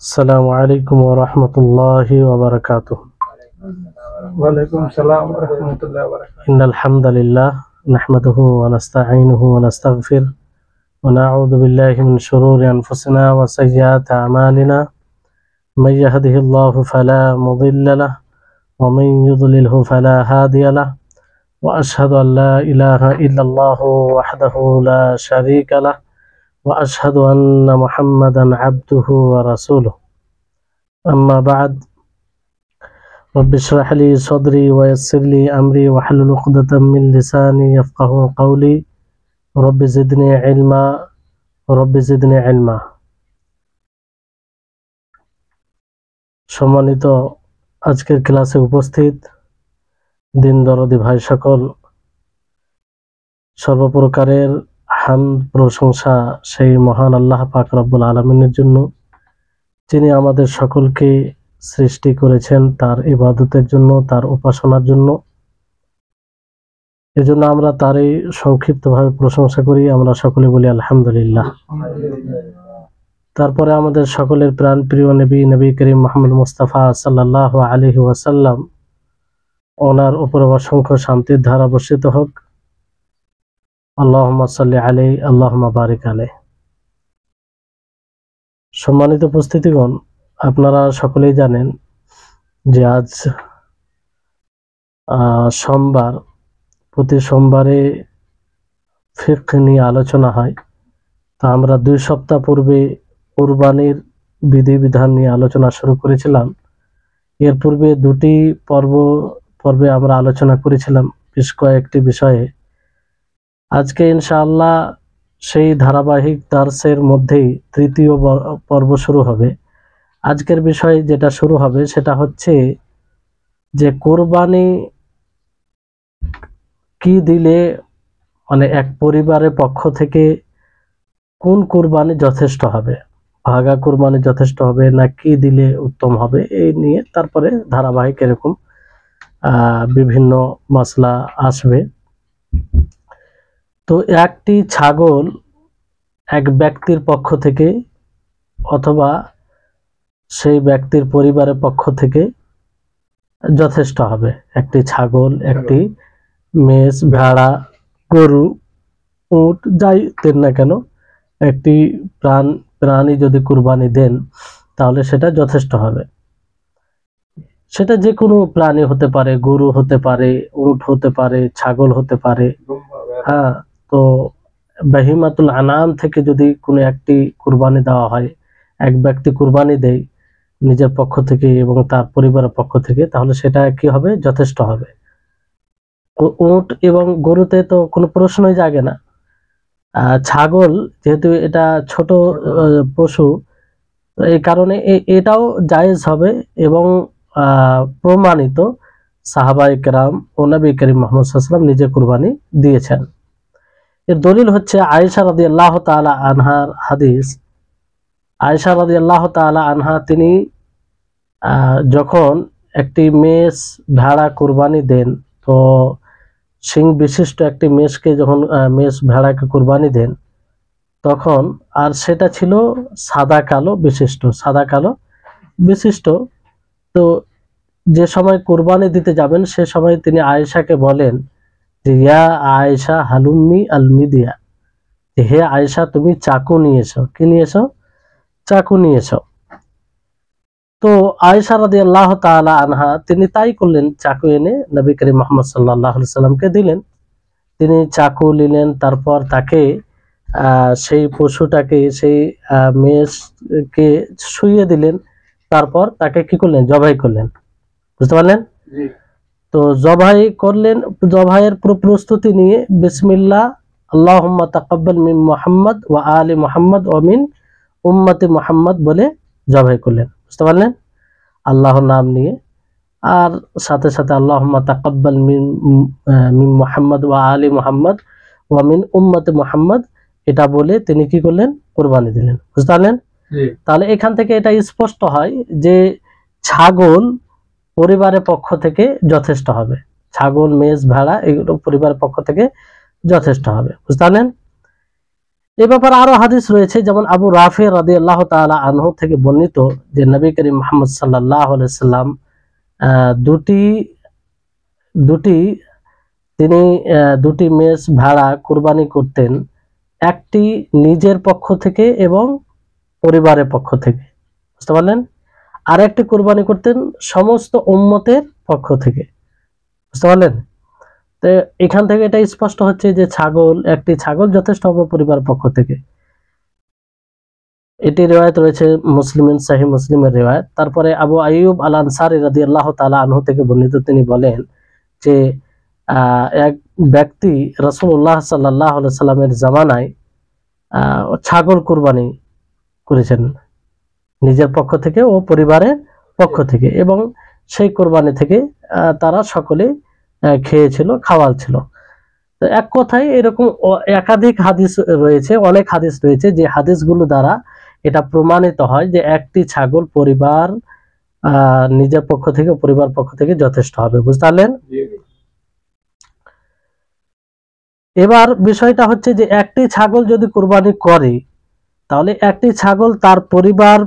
السلام عليكم ورحمة الله وبركاته. وعليكم السلام ورحمة الله وبركاته. إن الحمد لله نحمده ونستعينه ونستغفر ونعوذ بالله من شرور أنفسنا وسيئات أعمالنا. من يهده الله فلا مضل له ومن يضلله فلا هادي له، وأشهد أن لا إله إلا الله وحده لا شريك له، وأشهد أن محمدا عبده ورسوله. أما بعد، رب اشرح لي صدري ويسر لي أمري واحلل عقدة من لساني يفقهوا قولي. رب زدني علما رب زدني علما। সম্মানিত আজকের ক্লাসে উপস্থিত দিন দরদি ভাই সকল, সর্বপ্রকারের হামদ প্রশংসা সেই মহান আল্লাহ পাক রব্বুল আলামিনের জন্য, যিনি আমাদের সকলকে সৃষ্টি করেছেন তার ইবাদতের জন্য, তার উপাসনার জন্য। এজন্য আমরা তারই সংক্ষিপ্তভাবে প্রশংসা করি। আমরা সকলে বলি আলহামদুলিল্লাহ। তারপরে আমাদের সকলের প্রাণ প্রিয় নবী করিম মুহাম্মদ মুস্তাফা সাল্লাল্লাহু আলাইহি ওয়াসাল্লাম, ওনার উপর অসংখ্য শান্তির ধারা বর্ষিত হোক। আল্লাহুম্মা সাল্লি আলাইহি আল্লাহুম্মা বারিক আলাইহি। সম্মানিত উপস্থিতিগণ, আপনারা সকলেই জানেন যে আজ সোমবার, প্রতি সোমবারে ফিকহ নিয়ে আলোচনা হয়। তা আমরা 2 সপ্তাহ পূর্বে কুরবানির বিধিবিধান নিয়ে আলোচনা শুরু করেছিলাম। এর পূর্বে 2টি পর্বে আমরা আলোচনা করেছিলাম বেশ কয়েকটি বিষয়ে। আজকে ইনশাআল্লাহ সেই ধারাবাহিক দার্সের মধ্যেই 3য় পর্ব শুরু হবে। আজকের বিষয় যেটা শুরু হবে সেটা হচ্ছে যে কোরবানি কি দিলে, মানে এক পরিবারের পক্ষ থেকে কোন কোরবানি যথেষ্ট হবে, ভাগা কোরবানি যথেষ্ট হবে না কি দিলে উত্তম হবে, এই নিয়ে তারপরে ধারাবাহিক এরকম বিভিন্ন মসলা আসবে। তো একটি ছাগল এক ব্যক্তির পক্ষ থেকে অথবা সেই ব্যক্তির পরিবারের পক্ষ থেকে যথেষ্ট হবে। একটি ছাগল, একটি মেষ, ভেড়া, গরু, উট, যাই দেন না কেন, একটি প্রাণী যদি কুরবানি দেন তাহলে সেটা যথেষ্ট হবে। সেটা যে কোনো প্রাণী হতে পারে, গরু হতে পারে, উট হতে পারে, ছাগল হতে পারে। হ্যাঁ, তো বাহিমাতুল আনাম থেকে যদি কোনো একটি কুরবানি দেওয়া হয়, এক ব্যক্তি কুরবানি দেয় নিজের পক্ষ থেকে এবং তার পরিবারের পক্ষ থেকে, তাহলে সেটা কি হবে? যথেষ্ট হবে। উট এবং গরুতে তো কোনো প্রশ্নই জাগে না। ছাগল যেহেতু এটা ছোট পশু, এই কারণে এটাও জায়েজ হবে এবং প্রমাণিত। সাহাবায়ে কেরাম ও নবী করিম মুহাম্মদ সাল্লাল্লাহু আলাইহি ওয়াসাল্লাম নিজে কুরবানি দিয়েছেন। এর দলিল হচ্ছে আয়েশা রাদিয়াল্লাহু তাআলা আনহার হাদিস। আয়েশা রাদিয়াল্লাহু তাআলা আনহা তিনি যখন একটি মেষ ভেড়া কুরবানি দেন, তো সিং বিশিষ্ট একটি মেষকে যখন মেষ ভেড়াকে কুরবানি দেন, তখন আর সেটা ছিল সাদা কালো বিশিষ্ট। তো যে সময় কুরবানি দিতে যাবেন সে সময় তিনি আয়েশাকে বলেন যে ইয়া আয়েশা হালুম্মি আলমিদিয়া, হে আয়েশা তুমি চাকু নিয়ে এসো। কি নিয়ে এসো? চাকু নিয়ে এসো। তো আয়েশা রাদিয়াল্লাহু তাআলা আনহা তিনি তাই করলেন, চাকু এনে নবী করিম মুহাম্মদ সাল্লাল্লাহু আলাইহি সাল্লামকে দিলেন। তিনি চাকু নিলেন, তারপর তাকে সেই পশুটাকে, সেই মেষকে শুইয়ে দিলেন, তারপর তাকে কি করলেন? জবাই করলেন। বুঝতে পারলেন? তো জবাই করলেন, জবাইয়ের পুরো প্রস্তুতি নিয়ে বিসমিল্লাহ আল্লাহুম্মা তাকাব্বাল মিন মুহাম্মদ ওয়া আলি মুহাম্মদ ওয়া মিন উম্মতি মুহাম্মদ বলে জবাই করলেন। বুঝতে পারলেন? আল্লাহর নাম নিয়ে, আর সাথে সাথে আল্লাহুম্মা তাকাব্বাল মিন মুহাম্মদ ওয়া আলি মুহাম্মদ ওয়া মিন উম্মতি মুহাম্মদ, এটা বলে তিনি কি করলেন? কুরবানি দিলেন। বুঝতে পারলেন? তাহলে এখান থেকে এটা স্পষ্ট হয় যে ছাগল পরিবারের পক্ষ থেকে যথেষ্ট হবে। ছাগল, মেষ, ভেড়া এগুলো পরিবারের পক্ষ থেকে যথেষ্ট হবে। বুঝতে পারলেন? এই ব্যাপারে আরো হাদিস রয়েছে, যেমন আবু রাফি রাদিয়াল্লাহু তাআলা আনহু থেকে বর্ণিত যে নবী করিম মুহাম্মদ সাল্লাল্লাহু আলাইহি সাল্লাম তিনি দুটি মেষ ভেড়া কুরবানি করতেন, একটি নিজের পক্ষ থেকে এবং পরিবারের পক্ষ থেকে, বুঝতে পারলেন, আর একটি কুরবানি করতেন সমস্ত উম্মতের পক্ষ থেকে, বুঝতে পারলেন। তো এখান থেকে এটা স্পষ্ট হচ্ছে যে একটি ছাগল যথেষ্ট হবে পরিবারের পক্ষ থেকে। এটি রিওয়ায়াত রয়েছে মুসলিমের সহিহ মুসলিমের রিওয়ায়াত। তারপরে আবু আইয়ুব আল আনসারী রাদিয়াল্লাহু তাআলা আনহু থেকে বর্ণিত, তিনি বলেন যে এক ব্যক্তি রাসূলুল্লাহ সাল্লাল্লাহু আলাইহি সাল্লামের জামানায় ছাগল কুরবানি করেছেন নিজের পক্ষ থেকে ও পরিবারের পক্ষ থেকে, এবং সেই কুরবানি থেকে তারা সকলে খেয়েছিল, খাওয়াল ছিল। তো এক কথায় এরকম একাধিক হাদিস রয়েছে, অনেক হাদিস রয়েছে, যে হাদিসগুলো দ্বারা এটা প্রমাণিত হয় যে একটি ছাগল পরিবার নিজের পক্ষ থেকে পরিবার পক্ষ থেকে যথেষ্ট হবে, বুঝতে পারলেন। এবার বিষয়টা হচ্ছে যে একটি ছাগল যদি কুরবানি করে, তাহলে একটি ছাগল তার পরিবার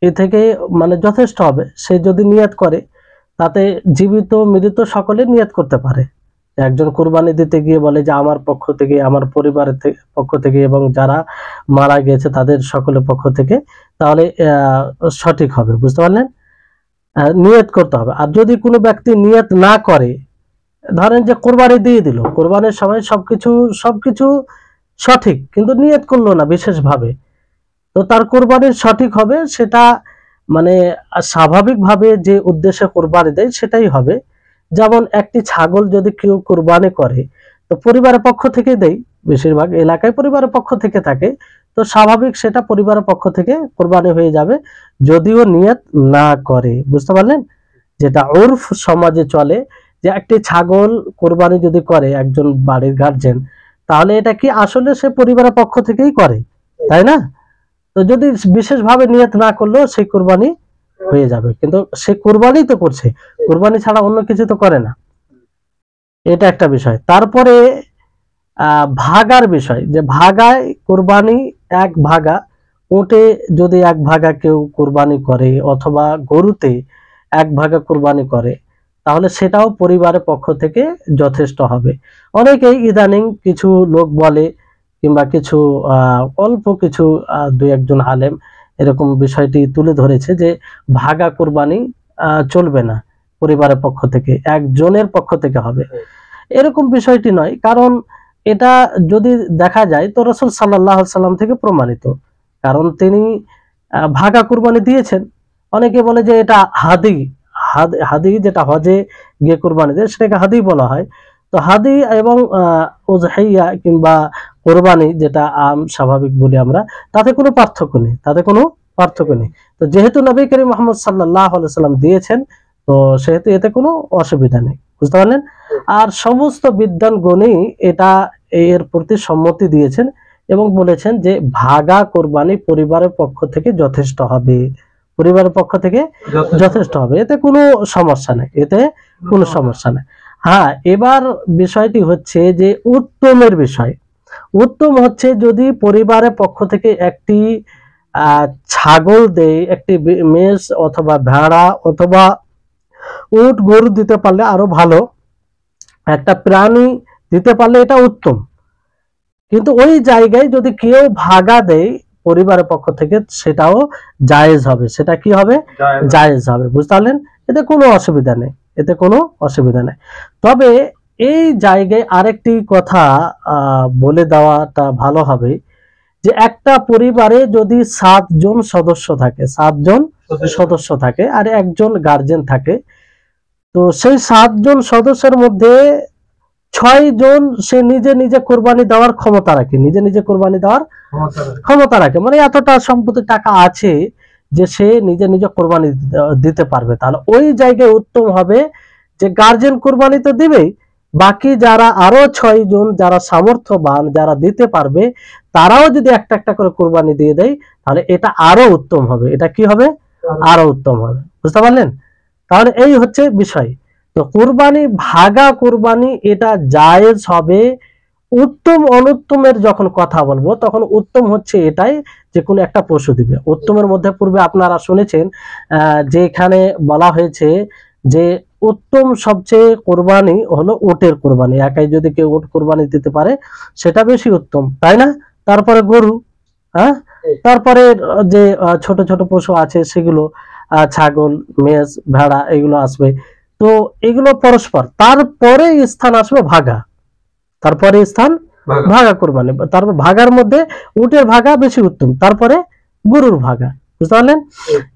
এ থেকে মানে যথেষ্ট হবে। সে যদি নিয়ত করে, তাতে জীবিত মৃত সকলে নিয়ত করতে পারে। একজন কুরবানি দিতে গিয়ে বলে যে আমার পক্ষ থেকে, আমার পরিবারের পক্ষ থেকে, এবং যারা মারা গিয়েছে তাদের সকলের পক্ষ থেকে, তাহলে সঠিক হবে, বুঝতে পারলেন। নিয়ত করতে হবে। আর যদি কোনো ব্যক্তি নিয়ত না করে, ধরেন যে কোরবানি দিয়ে দিল, কোরবানির সময় সবকিছু সঠিক, কিন্তু নিয়ত করলো না বিশেষভাবে, তো তার কোরবানির সঠিক হবে সেটা মানে স্বাভাবিকভাবে যে উদ্দেশ্যে কোরবানি দেয় সেটাই হবে। যেমন একটি ছাগল যদি কেউ কোরবানি করে, তো পরিবারের পক্ষ থেকে দেয়, বেশিরভাগ এলাকায় পরিবারের পক্ষ থেকে থাকে, তো স্বাভাবিক সেটা পরিবারের পক্ষ থেকে কোরবানি হয়ে যাবে, যদিও নিয়ত না করে, বুঝতে পারলেন। যেটা উর্ফ সমাজে চলে, যে একটি ছাগল কোরবানি যদি করে একজন বাড়ির গার্জেন, তাহলে এটা কি আসলে সে পরিবারের পক্ষ থেকেই করে, তাই না। তো যদি বিশেষভাবে নিয়ত না করলেও সেই কোরবানি হয়ে যাবে, কিন্তু সে কোরবানি তো করছে, কোরবানি ছাড়া অন্য কিছু তো করে না, এটা একটা বিষয়। তারপরে ভাগার বিষয়, যে ভাগায় কোরবানি, এক ভাগা উটে যদি এক ভাগা কেউ কোরবানি করে, অথবা গরুতে এক ভাগা কোরবানি করে, তাহলে সেটাও পরিবারের পক্ষ থেকে যথেষ্ট হবে। অনেকেই ইদানিং কিছু লোক বলে, কিংবা কিছু অল্প কিছু দুই একজন আলেম এরকম বিষয়টি তুলে ধরেছে যে ভাগা কোরবানি চলবে না, পরিবারের পক্ষ থেকে, একজনের পক্ষ থেকে হবে। এরকম বিষয়টি নয়, কারণ এটা যদি দেখা যায় তো রাসূল সাল্লাল্লাহু আলাইহি সাল্লাম থেকে প্রমাণিত, কারণ তিনি ভাগা কুরবানি দিয়েছেন। অনেকে বলে যে এটা হাদি যেটা হজে গিয়ে কুরবানি দেয় সেটাকে হাদি বলা হয়। তো হাদি এবং উযহিয়া কিংবা কোরবানি যেটা স্বাভাবিক বলি আমরা, তাতে কোনো পার্থক্য নেই। তো যেহেতু নবী করিম মুহাম্মদ সাল্লাল্লাহু আলাইহি সাল্লাম দিয়েছেন, তো সেহেতু এতে কোনো অসুবিধা নেই, বুঝতে পারলেন। আর সমস্ত বিদ্বানগণই এটা এর প্রতি সম্মতি দিয়েছেন এবং বলেছেন যে ভাগা কোরবানি পরিবারের পক্ষ থেকে যথেষ্ট হবে, এতে কোনো সমস্যা নেই, হ্যাঁ। এবার বিষয়টি হচ্ছে যে উত্তমের বিষয়। উত্তম হচ্ছে যদি পরিবারের পক্ষ থেকে একটি ছাগল দেয়, একটি মেষ অথবা ভেড়া অথবা উট গরু দিতে পারলে আরো ভালো, একটা প্রাণী দিতে পারলে এটা উত্তম। কিন্তু ওই জায়গায় যদি কেউ ভাগা দেয় পরিবারের পক্ষ থেকে, সেটাও জায়েজ হবে, সেটা কি হবে, জায়েজ হবে, বুঝতে পারলেন। এতে কোনো অসুবিধা নেই। তবে এই জায়গায় আরেকটি কথা বলে দেওয়াটা ভালো হবে, যে একটা পরিবারে যদি 7 জন সদস্য থাকে আর একজন গার্জেন থাকে, তো সেই 7 জন সদস্যের মধ্যে 6 জন সে নিজে কোরবানি দেওয়ার ক্ষমতা রাখে, মানে এতটা সম্পত্তি টাকা আছে যে সে নিজে কোরবানি দিতে পারবে। তাহলে ওই জায়গায় উত্তম হবে যে গার্জেন কোরবানি তো দিবেই, বাকি যারা আরো 6 জন যারা সামর্থ্যবান, যারা দিতে পারবে, তারাও যদি একটা করে কোরবানি দিয়ে দেয়, তাহলে এটা আরো উত্তম হবে। এটা কি হবে, আরো উত্তম হবে, বুঝতে পারলেন। তাহলে এই হচ্ছে বিষয়। তো কুরবানি, ভাগা কুরবানি এটা জায়েজ হবে উত্তম অনুত্তমের যখন কথা বলবো তখন উত্তম হচ্ছে এটাই যে কোনো একটা পশু দিবে। উত্তমের মধ্যে পূর্বে আপনারা শুনেছেন যে এখানে বলা হয়েছে যে উত্তম সবচেয়ে কোরবানি হলো উটের কোরবানি। একাই যদি কেউ উট কোরবানি দিতে পারে সেটা বেশি উত্তম, তাই না? তারপরে গরু, হ্যাঁ, তারপরে যে ছোট ছোট পশু আছে সেগুলো ছাগল, মেষ, ভেড়া এগুলো আসবে। তো এগুলো পরস্পর, তারপরে স্থান আসবে ভাগা, তারপরে স্থান ভাগা কোরবানি, তারপর ভাগার মধ্যে উটের ভাগা বেশি উত্তম, তারপরে গরুর ভাগা। বুঝতে পারলেন?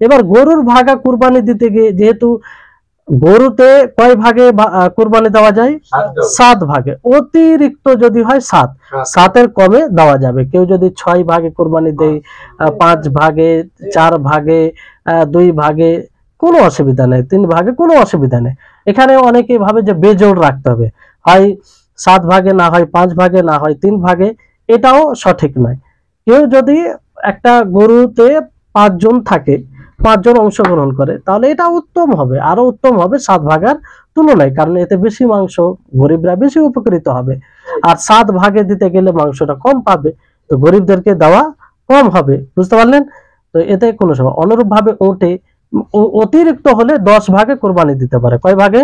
এবার গরুর ভাগা কুরবানি দিতে গিয়ে যেহেতু গরুতে কয় ভাগে কুরবানি দেওয়া যায়? 7 ভাগে। অতিরিক্ত যদি হয় 7, 7-এর কমে দেওয়া যাবে। কেউ যদি 6 ভাগে কুরবানি দেয়, 5 ভাগে, 4 ভাগে, 2 ভাগে, কোনো অসুবিধা নেই, 3 ভাগে কোনো অসুবিধা নেই। এখানে অনেকে ভাবে যে বেজোড় রাখতে হবে, হয় 7 ভাগে, না হয় 5 ভাগে, না হয় 3 ভাগে, এটাও সঠিক নয়। কেউ যদি একটা গরুতে 5 জন থাকে, 5 জন অংশগ্রহণ করে, তাহলে এটা উত্তম হবে, আরো উত্তম হবে 7 ভাগের তুলনায়, কারণ এতে বেশি মাংস, গরিবরা বেশি উপকৃত হবে। আর 7 ভাগে দিতে গেলে মাংসটা কম পাবে, তো গরিবদেরকে দেওয়া কম হবে। বুঝতে পারলেন? তো এতে কোনো সময় অনুরূপ ভাবে উটে অতিরিক্ত হলে 10 ভাগে কোরবানি দিতে পারে। কয় ভাগে?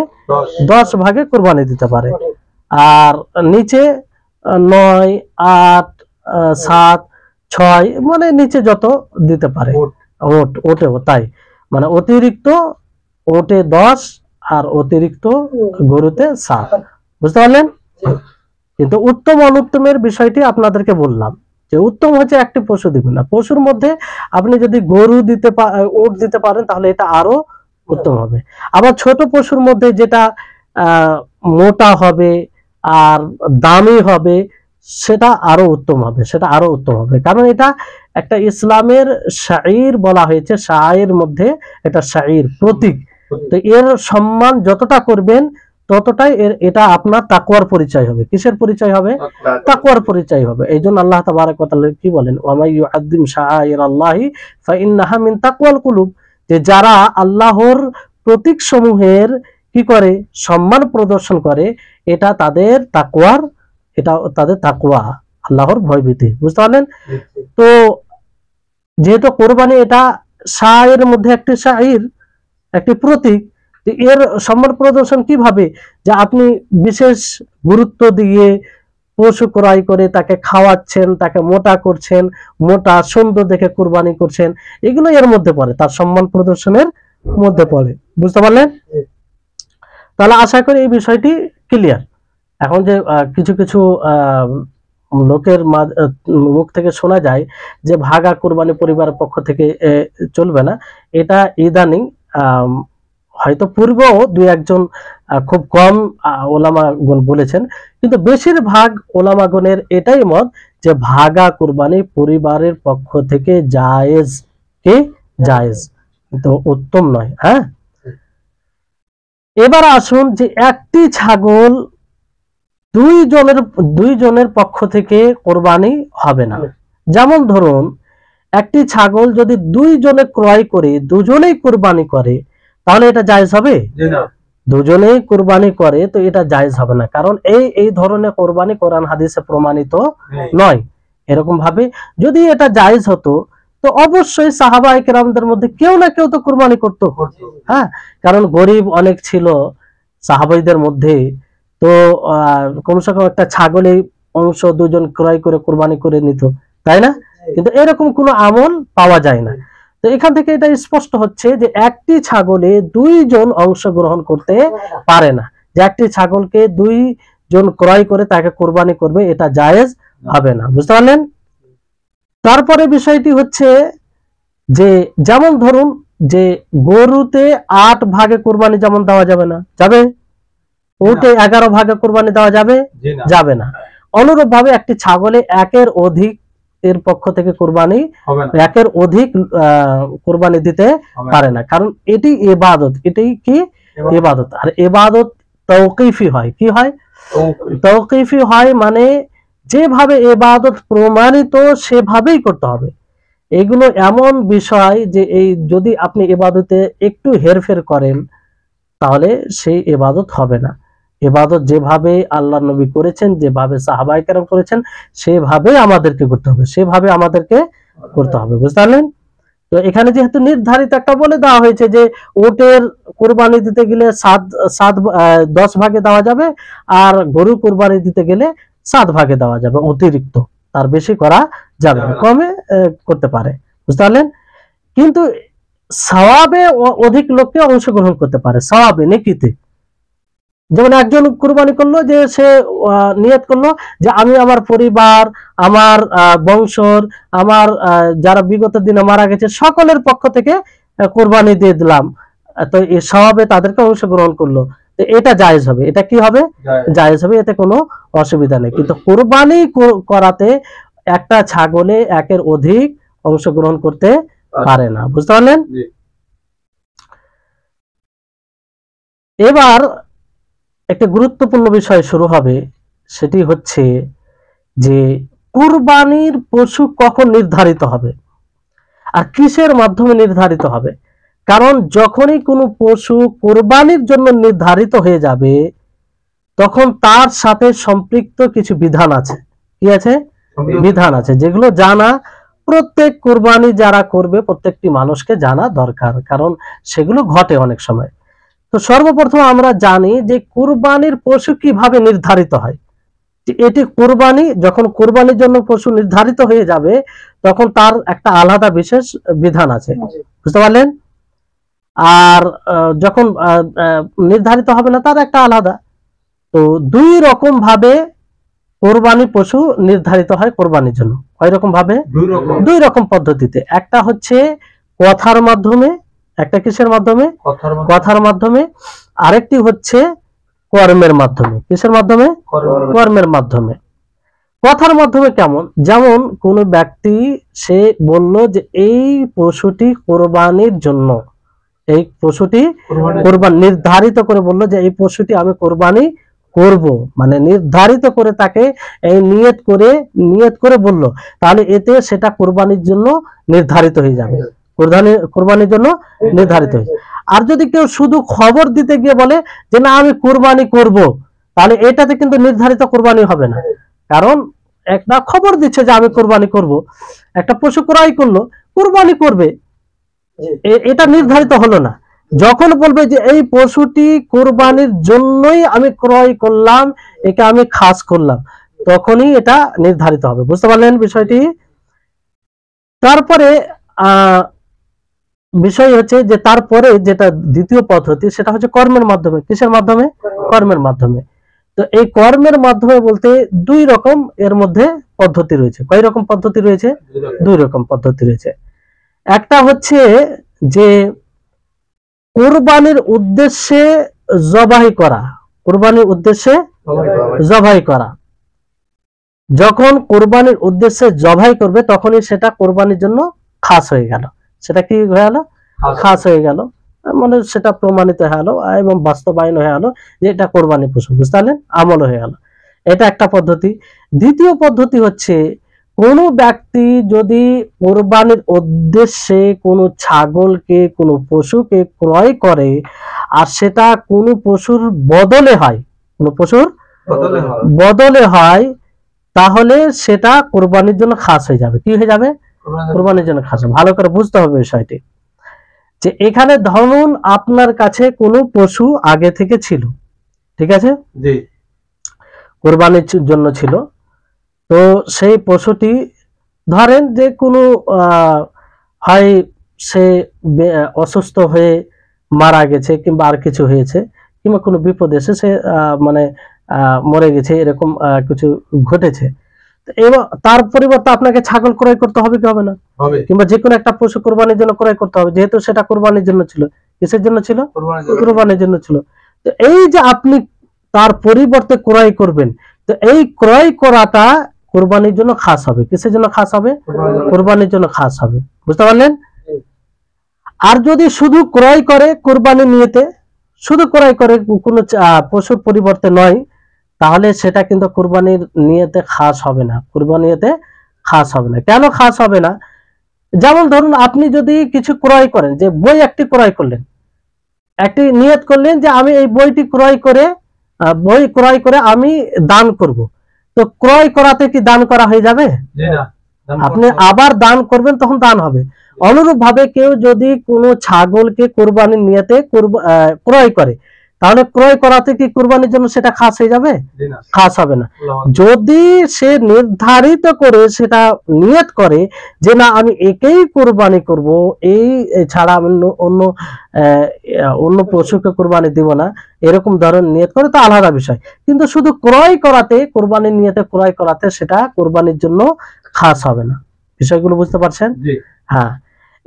10 ভাগে কোরবানি দিতে পারে। আর নিচে 9, 8, 7, 6 মানে নিচে যত দিতে পারে। ওটেও তাই, মানে অতিরিক্ত ওটে 10 আর অতিরিক্ত গরুতে 7। বুঝতে পারলেন? কিন্তু উত্তম অনুত্তমের বিষয়টি আপনাদেরকে বললাম যে উত্তম হচ্ছে একটি পশু দিবেন না। পশুর মধ্যে আপনি যদি গরু দিতে উট দিতে পারেন তাহলে এটা আরো উত্তম হবে। আবার ছোট পশুর মধ্যে যেটা মোটা হবে আর দামি হবে সেটা আরো উত্তম হবে, সেটা আরো উত্তম হবে, কারণ এটা একটা ইসলামের শাইর বলা হয়েছে, শাইর মধ্যে এটা শাইর প্রতীক। তো এর সম্মান যতটা করবেন ততটাই এটা আপনার তাকওয়ার পরিচয় হবে। কিসের পরিচয় হবে? তাকওয়ার পরিচয় হবে। এই জন্য আল্লাহ তাবারক ওয়া তাআলা কি বলেন? ওয়া মান ইউআযযিম শাআইরাল্লাহি ফাইন্নাহা মিন তাকওয়াল কুলুব, যে যারা আল্লাহর প্রতীক সমূহের কি করে? সম্মান প্রদর্শন করে, এটা তাদের তাকওয়ার, এটা তাদের তাকওয়া, আল্লাহর ভয়ভীতি। বুঝতে পারলেন? তো যেহেতু কোরবানি এটা শাইর মধ্যে একটি শাইর, একটি প্রতীক, এর সম্মান প্রদর্শন কিভাবে? যে আপনি বিশেষ গুরুত্ব দিয়ে পশু ক্রয় করে তাকে খাওয়াচ্ছেন, তাকে মোটা করছেন, মোটা সুন্দর দেখে কুরবানি করছেন, এগুলো এর মধ্যে পড়ে, তার সম্মান প্রদর্শনের মধ্যে পড়ে। বুঝতে পারলেন? তাহলে আশা করি এই বিষয়টি ক্লিয়ার। এখন যে কিছু কিছু লোকের মুখ থেকে শোনা যায় যে ভাগা কুরবানি পরিবারের পক্ষ থেকে চলবে না, এটা ইদানিং হয়তো পূর্বেও 2-1 জন খুব কম ওলামাগণ বলেছেন, কিন্তু বেশিরভাগ ওলামাগণের এটাই মত যে ভাগা কুরবানি পরিবারের পক্ষ থেকে জায়েজ, কি জায়েজ, কিন্তু উত্তম নয়। হ্যাঁ, এবার আসুন যে একটি ছাগল 2 জনের পক্ষ থেকে কোরবানি হবে না। যেমন ধরুন একটি ছাগল যদি 2 জনে ক্রয় করে 2 জনেই কোরবানি করে, তাহলে এটা জায়েজ হবে? না, 2 জনেই কোরবানি করে তো এটা জায়েজ হবে না, কারণ এই ধরনের কোরবানি কোরআন হাদিসে প্রমাণিত নয়। এরকম ভাবে যদি এটা জায়েজ হতো তো অবশ্যই সাহাবায়ে কেরামদের মধ্যে কেউ না কেউ তো কোরবানি করতো। হ্যাঁ, কারণ গরিব অনেক ছিল সাহাবাইদের মধ্যে, তো কমসে কম একটা ছাগলের অংশ 2 জন ক্রয় করে কোরবানি করে নিত, তাই না? কিন্তু এরকম কোনো আমল পাওয়া যায় না। তো এখান থেকে এটা স্পষ্ট হচ্ছে যে একটি ছাগলে 2 জন অংশগ্রহণ করতে পারে না, যে একটি ছাগলকে 2 জন ক্রয় করে তাকে কোরবানি করবে, এটা জায়েজ হবে না। বুঝতে পারলেন? তারপরে বিষয়টি হচ্ছে যে যেমন ধরুন যে গরুতে 8 ভাগে কোরবানি যেমন দেওয়া যাবে না, যাবে? উটে 11 ভাগে কোরবানি দেওয়া যাবে? যাবে না। অনুরূপ ভাবে একটি ছাগলে 1-এর অধিক এর পক্ষ থেকে কোরবানি, 1-এর অধিক কোরবানি দিতে পারে না, কারণ এটি ইবাদত। এটাই কি? ইবাদত। আর ইবাদত তাওকিফি হয়। কি হয়? তাওকিফি হয়, মানে যেভাবে ইবাদত প্রমাণিত সেভাবেই করতে হবে। এগুলো এমন বিষয় যে এই যদি আপনি ইবাদতে একটু হেরফের করেন তাহলে সেই ইবাদত হবে না। ইবাদত যেভাবে আল্লাহ নবী করেছেন, যেভাবে সাহাবায়ে কেরাম করেছেন, সেভাবে আমাদেরকে করতে হবে, সেভাবে আমাদেরকে করতে হবে। বুঝতে পারলেন? তো এখানে যেহেতু নির্ধারিত একটা বলে দেওয়া হয়েছে যে উটের কুরবানি দিতে গেলে 10 ভাগে দেওয়া যাবে, আর গরু কুরবানি দিতে গেলে 7 ভাগে দেওয়া যাবে, অতিরিক্ত, তার বেশি করা যাবে না, কমে করতে পারে। বুঝতে পারলেন? কিন্তু সওয়াবে অধিক লোককে অংশগ্রহণ করতে পারে, সওয়াবে নেকিতে। যেমন একজন কুরবানি করলো, যে সে নিয়ত করলো যে আমি আমার পরিবার, আমার বংশর, আমার যারা বিগত দিনে মারা গেছে সকলের পক্ষ থেকে কুরবানি দিয়ে দিলাম, তো এই সওয়াবে তাদেরকে অংশগ্রহণ করলো, তো এটা জায়েজ হবে। এটা কি হবে? জায়েজ হবে, এতে কোনো অসুবিধা নেই। কিন্তু কুরবানি করাতে একটা ছাগলে একের অধিক অংশগ্রহণ করতে পারে না। বুঝতে পারলেন? এবার একটা গুরুত্বপূর্ণ বিষয় শুরু হবে, সেটি হচ্ছে যে কুরবানির পশু কখন নির্ধারিত হবে আর কিসের মাধ্যমে নির্ধারিত হবে। কারণ যখনই কোনো পশু কুরবানির জন্য নির্ধারিত হয়ে যাবে, তখন তার সাথে সম্পৃক্ত কিছু বিধান আছে। কি আছে? বিধান আছে, যেগুলো জানা প্রত্যেক কুরবানি যারা করবে প্রত্যেকটি মানুষকে জানা দরকার, কারণ সেগুলো ঘটে অনেক সময়। তো সর্বপ্রথম আমরা জানি যে কুরবানির পশু কিভাবে নির্ধারিত হয়। এটি কুরবানি, যখন কুরবানির জন্য পশু নির্ধারিত হয়ে যাবে, তখন তার একটা আলাদা বিশেষ বিধান আছে। বুঝতে পারলেন? আর যখন নির্ধারিত হবে না, তার একটা আলাদা। তো দুই রকম ভাবে কোরবানি পশু নির্ধারিত হয় কোরবানির জন্য। কয় রকম ভাবে? দুই রকম পদ্ধতিতে। একটা হচ্ছে কথার মাধ্যমে, একটা কিসের মাধ্যমে? কথার মাধ্যমে। আরেকটি হচ্ছে কর্মের মাধ্যমে। কিসের মাধ্যমে? কর্মের মাধ্যমে। কথার মাধ্যমে কেমন? যেমন কোন ব্যক্তি সে বলল যে এই পশুটি কোরবানির জন্য, এই পশুটি কোরবানি নির্ধারিত করে বলল যে এই পশুটি আমি কোরবানি করব, মানে নির্ধারিত করে তাকে এই নিয়ত করে বলল, তাহলে এতে সেটা কোরবানির জন্য নির্ধারিত হয়ে যাবে, কোরবানির জন্য নির্ধারিত হয়ে যাবে। আর যদি কেউ শুধু খবর দিতে গিয়ে বলে যে না আমি কোরবানি করব, তাহলে এটাতে কিন্তু নির্ধারিত কোরবানি হবে না। কারণ একটা খবর দিচ্ছে যে আমি কোরবানি করব, একটা পশু ক্রয় করলো, কোরবানি করবে, এটা নির্ধারিত হলো না। যখন বলবে যে এই পশুটি কোরবানির জন্যই আমি ক্রয় করলাম, একে আমি খাস করলাম, তখনই এটা নির্ধারিত হবে। বুঝতে পারলেন বিষয়টি? তারপরে বিষয় হচ্ছে যে তারপরে যেটা দ্বিতীয় পদ্ধতি, সেটা হচ্ছে কর্মের মাধ্যমে। কিসের মাধ্যমে? কর্মের মাধ্যমে। তো এই কর্মের মাধ্যমে বলতে দুই রকম এর মধ্যে পদ্ধতি রয়েছে। কয় রকম পদ্ধতি রয়েছে? দুই রকম পদ্ধতি রয়েছে। একটা হচ্ছে যে কুরবানির উদ্দেশ্যে জবাই করা, কুরবানির উদ্দেশ্যে জবাই করা। যখন কুরবানির উদ্দেশ্যে জবাই করবে, তখনই সেটা কুরবানির জন্য খাস হয়ে গেল। সেটা কি হয়ে গেল? খাস হয়ে গেল, মানে সেটা প্রমাণিত হয়ে গেল এবং বাস্তবায়ন হয়ে গেল যে এটা কোরবানি পশু। বুঝতে পারলেন? আমল হয়ে গেল। এটা একটা পদ্ধতি। দ্বিতীয় পদ্ধতি হচ্ছে কোন ব্যক্তি যদি কোরবানির উদ্দেশ্যে কোনো ছাগলকে, কোনো পশুকে ক্রয় করে, আর সেটা কোনো পশুর বদলে হয়, কোনো পশুর বদলে হয়, তাহলে সেটা কোরবানির জন্য খাস হয়ে যাবে। কি হয়ে যাবে? কোরবানির জন্য খাস। ভালো করে বুঝতে হবে বিষয়টি, যে এখানে ধরুন আপনার কাছে কোনো পশু আগে থেকে ছিল, ঠিক আছে, কোরবানির জন্য ছিল। তো সেই পশুটি ধরেন যে কোনো হয় সে অসুস্থ হয়ে মারা গেছে, কিংবা আর কিছু হয়েছে, কিংবা কোনো বিপদ এসে সে মানে মরে গেছে, এরকম কিছু ঘটেছে। এবার তার পরিবর্তে আপনাকে ছাগল ক্রয় করতে হবে কি হবে না? কিংবা যে কোনো একটা পশু কোরবানির জন্য ক্রয় করতে হবে, যেহেতু সেটা কোরবানির জন্য ছিল। কিসের জন্য ছিল? কোরবানির জন্য ছিল। তো এই যে আপনি তার পরিবর্তে ক্রয় করবেন, তো এই ক্রয় করাটা কোরবানির জন্য খাস হবে। কিসের জন্য খাস হবে? কোরবানির জন্য খাস হবে। বুঝতে পারলেন? আর যদি শুধু ক্রয় করে কোরবানি নিয়েতে, শুধু ক্রয় করে কোনো পশুর পরিবর্তে নয়, তাহলে সেটা কিন্তু কোরবানির নিয়েতে খাস হবে না। কোরবানিতে খাস হবে না। কেন খাস হবে না? যেমন ধরুন আপনি যদি কিছু ক্রয় করেন, যে বই একটি ক্রয় করলেন, একটি নিয়ত করলেন যে আমি এই বইটি ক্রয় করে বই ক্রয় করে আমি দান করব, তো ক্রয় করাতে কি দান করা হয়ে যাবে? আপনি আবার দান করবেন, তখন দান হবে। অনুরূপ ভাবে কেউ যদি কোনো ছাগলকে কোরবানির নিয়তে ক্রয় করে, তাহলে ক্রয় করাতে কি কোরবানির জন্য সেটা খাস হয়ে যাবে? খাস হবে না। যদি সে নির্ধারিত করে সেটা নিয়ত করে যে না আমি একেই কোরবানি করব, এই ছাড়া আমি অন্য পশুকে কোরবানি দিব না, এরকম ধরনের নিয়ত করে তো আলাদা বিষয়। কিন্তু শুধু ক্রয় করাতে, কোরবানির নিয়তে ক্রয় করাতে সেটা কোরবানির জন্য খাস হবে না। বিষয়গুলো বুঝতে পারছেন? হ্যাঁ,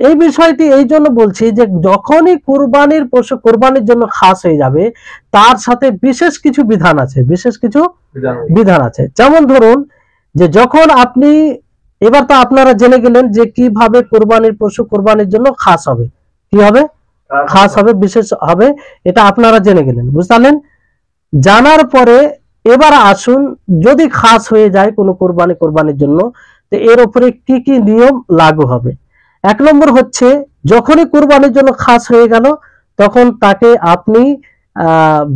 এই বিষয়টি এই জন্য বলছি যে যখনই কুরবানির পশু কোরবানির জন্য খাস হয়ে যাবে, তার সাথে বিশেষ কিছু বিধান আছে, বিশেষ কিছু বিধান আছে। যেমন ধরুন যে যখন আপনি, এবার তো আপনারা জেনে গেলেন যে কিভাবে কোরবানির পশু কোরবানির জন্য খাস হবে, কি হবে? খাস হবে, বিশেষ হবে, এটা আপনারা জেনে গেলেন, বুঝতে পারলেন? জানার পরে এবার আসুন, যদি খাস হয়ে যায় কোনো কোরবানির জন্য, তো এর উপরে কি কি নিয়ম লাগু হবে। 1 নম্বর হচ্ছে, যখনই কোরবানির জন্য খাস হয়ে গেল, তখন তাকে আপনি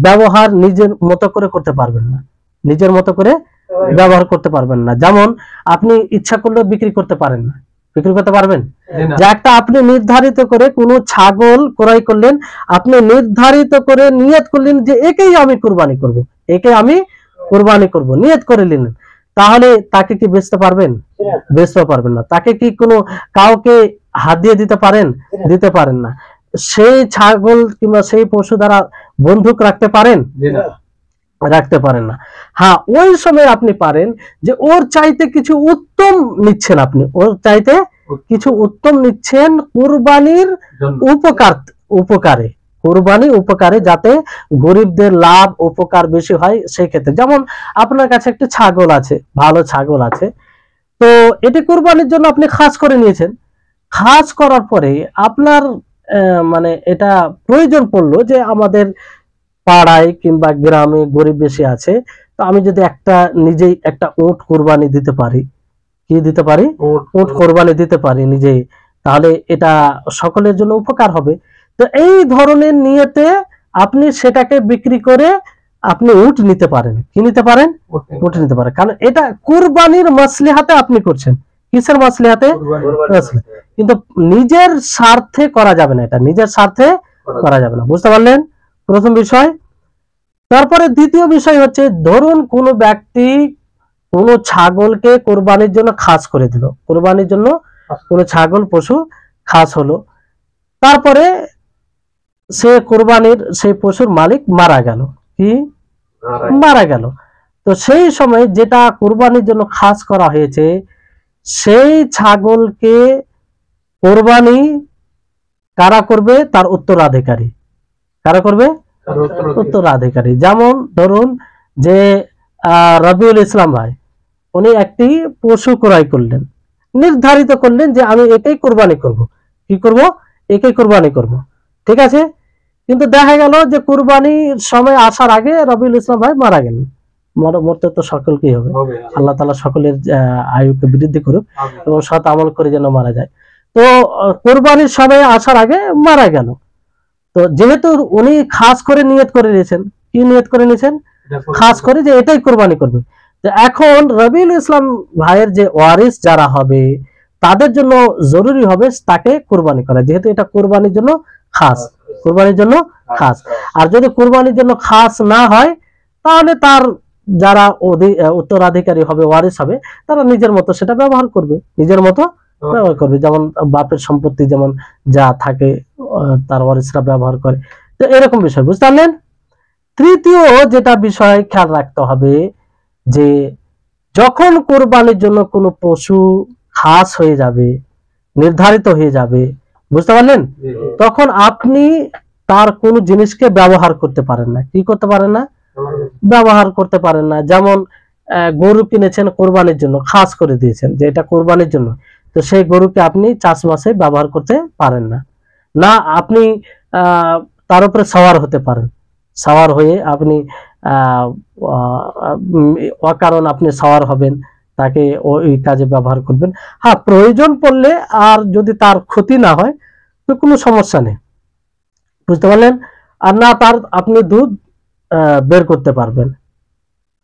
ব্যবহার নিজের মতো করে করতে পারবেন না, নিজের মতো করে ব্যবহার করতে পারবেন না। যেমন আপনি ইচ্ছা করলে বিক্রি করতে পারেন না, বিক্রি করতে পারবেন? যে একটা আপনি নির্ধারিত করে কোনো ছাগল ক্রয় করলেন, আপনি নির্ধারিত করে নিয়ত করলেন যে একেই আমি কোরবানি করব, একে আমি কোরবানি করব, নিয়ত করে নিলেন, তাহলে তাকে কি বেচতে পারবেন? বেচতে পারবেন না। তাকে কি কোনো কাউকে হাত দিয়ে দিতে পারেন? দিতে পারেন না। সেই ছাগল কিংবা সেই পশু দ্বারা বন্ধুক রাখতে পারেন? রাখতে পারেন না। হ্যাঁ, ওই সময় আপনি পারেন যে ওর চাইতে কিছু উত্তম নিচ্ছেন, আপনি ওর চাইতে কিছু উত্তম নিচ্ছেন কুরবানির উপকারে, কুরবানি উপকারে, যাতে গরিবদের লাভ উপকার বেশি হয় সেই ক্ষেত্রে। যেমন আপনার কাছে একটা ছাগল আছে, ভালো ছাগল আছে, তো এটি কুরবানির জন্য আপনি খাস করে নিয়েছেন। খাস করার পরে আপনার মানে এটা প্রয়োজন পড়লো যে আমাদের পাড়ায় কিংবা গ্রামে গরিব বেশি আছে, তো আমি যদি নিজেই একটা উট কোরবানি দিতে পারি, কি দিতে পারি? উট কোরবানি দিতে পারি নিজেই, তাহলে এটা সকলের জন্য উপকার হবে। তো এই ধরনের নিয়তে আপনি সেটাকে বিক্রি করে আপনি উট নিতে পারেন। কি নিতে পারেন? উট নিতে পারেন, কারণ এটা কুরবানির মাসলিহাতে আপনি করছেন। কিসের মাসলিহাতে? কিন্তু নিজের স্বার্থে করা যাবে না, এটা নিজের স্বার্থে করা যাবে না, বুঝতে পারলেন? প্রথম বিষয়। তারপরে দ্বিতীয় বিষয় হচ্ছে, ধরুন কোনো ব্যক্তি কোনো ছাগলকে কোরবানির জন্য খাস করে দিল, কোরবানির জন্য কোনো ছাগল পশু খাস হলো, তারপরে সে কোরবানির সেই পশুর মালিক মারা গেল, কি মারা গেল, তো সেই সময় যেটা কোরবানির জন্য খাস করা হয়েছে, সেই ছাগলকে কোরবানি কারা করবে? তার উত্তরাধিকারী। কারা করবে? উত্তরাধিকারী। যেমন ধরুন যে রবিউল ইসলাম ভাই, উনি একটি পশু ক্রয় করলেন, নির্ধারিত করলেন যে আমি এটাই কোরবানি করব। কি করব? একেই কোরবানি করব, ঠিক আছে। কিন্তু দেখা গেল যে কোরবানির সময় আসার আগে রবিউল ইসলাম ভাই মারা গেলেন। মরতে তো সকলকেই হবে, আল্লাহ তাআলা সকলের আয়ুকে বৃদ্ধি করুক এবং সৎ আমল করে যেন মারা যায়। তো কোরবানির সময় আসার আগে মারা গেল, তো যেহেতু উনি খাস করে নিয়ত করে নিয়েছেন, কি নিয়ত করে নিয়েছেন? খাস করে যে এটাই কোরবানি করবে। তো এখন রবিউল ইসলাম ভাইয়ের যে ওয়ারিস যারা হবে, তাদের জন্য জরুরি হবে তাকে কোরবানি করা, যেহেতু এটা কোরবানির জন্য খাস, কোরবানির জন্য খাস। আর যদি কোরবানির জন্য খাস না হয়, তাহলে তার যারা উত্তরাধিকারী হবে, ওয়ারিস হবে, তারা নিজের মতো সেটা ব্যবহার করবে, নিজের মতো ব্যবহার করবে। যেমন বাপের সম্পত্তি যেমন যা থাকে তার ওয়ারিসরা ব্যবহার করে, তো এরকম বিষয়, বুঝতে পারলেন? তৃতীয় যেটা বিষয় খেয়াল রাখতে হবে, যে যখন কোরবানির জন্য কোনো পশু খাস হয়ে যাবে, নির্ধারিত হয়ে যাবে, বুঝতে পারলেন, তখন আপনি তার কোনো জিনিসকে ব্যবহার করতে পারেন না। কি করতে পারেন না? ব্যবহার করতে পারেন না। যেমন গরু কিনেছেন কোরবানির জন্য, খাস করে দিয়েছেন যে এটা কোরবানির জন্য, তো সেই গরুকে আপনি চাষবাসে ব্যবহার করতে পারেন না। না আপনি তার উপরে সওয়ার হতে পারেন, সওয়ার হয়ে আপনি অকারণ আপনি সওয়ার হবেন, তাকে ওই কাজে ব্যবহার করবেন। হ্যাঁ, প্রয়োজন পড়লে আর যদি তার ক্ষতি না হয় তো কোনো সমস্যা নেই, বুঝতে পারলেন? আর না তার আপনি দুধ বের করতে পারবেন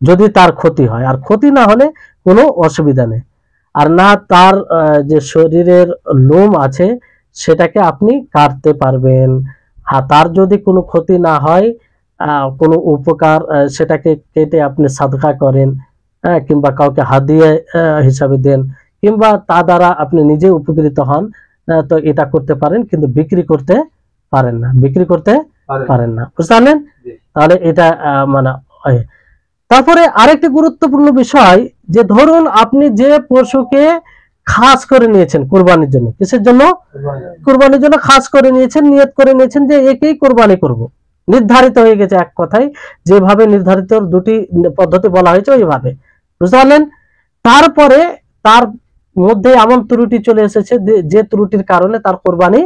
যদি তার ক্ষতি হয়, আর ক্ষতি না হলে কোনো অসুবিধা নেই। আর না তার যে শরীরের লোম আছে সেটাকে আপনি কাটতে পারবেন। আর তার যদি কোনো ক্ষতি না হয়, কোনো উপকার, সেটাকে কেটে আপনি সাদকা করেন, কিংবা কাউকে হাদিয়া হিসাবে দেন, কিংবা তা দ্বারা আপনি নিজে উপকৃত হন, তো এটা করতে পারেন, কিন্তু বিক্রি করতে পারেন না, বিক্রি করতে পারেন না, বুঝতে পারলেন? তাহলে এটা মানে তারপরে আরেকটি গুরুত্বপূর্ণ বিষয়, যে ধরুন আপনি যে পশুকে খাস করে নিয়েছেন কোরবানির জন্য, কিসের জন্য? কোরবানির জন্য খাস করে নিয়েছেন, নিয়ত করে নিয়েছেন যে একেই কোরবানি করব, নির্ধারিত হয়ে গেছে এক কথায়, যেভাবে নির্ধারিত দুটি পদ্ধতি বলা হয়েছে ওইভাবে, বুঝতে পারলেন? তারপরে তার মধ্যে এমন ত্রুটি চলে এসেছে যে ত্রুটির কারণে তার কোরবানি